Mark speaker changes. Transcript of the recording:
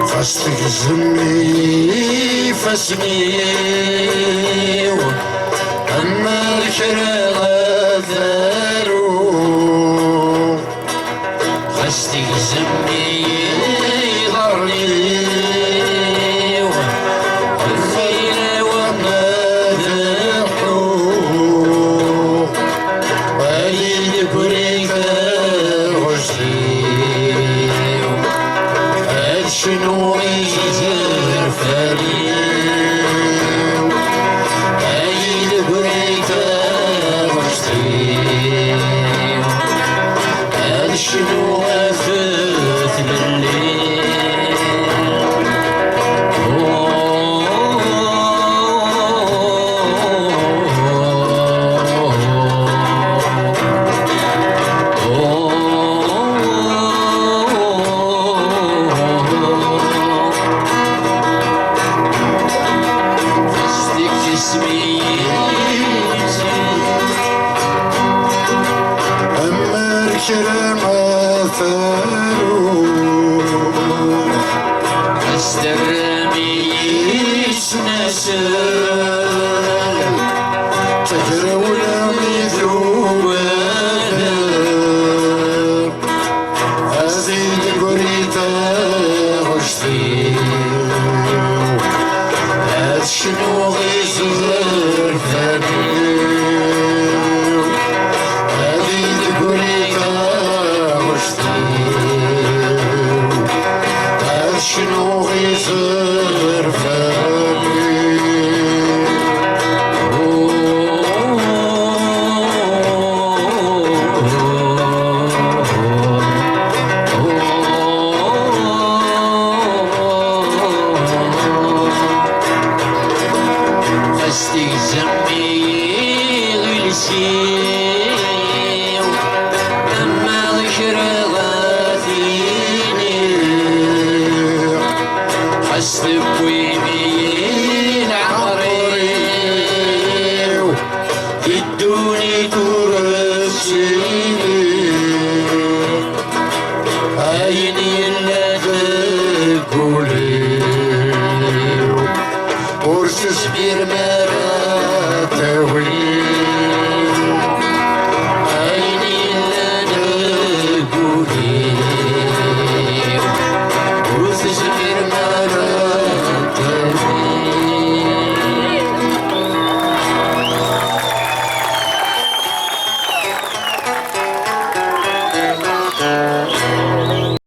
Speaker 1: فاستك زمي فاسمي أما الكرا ثارو فاستك زمي ضرني والخيل ومدحو وليد بريك رشدي شنو يجر فريق عيد بريك رشدي شنو أخذ بالليل كرم أثارو استرمي نسل تجرو لمثوبة أزيد قريتا غشتي أشنو غيزر ثاني شنو غيصير فاني فاستي زمي غلسي أما ذكر غاثيني حسب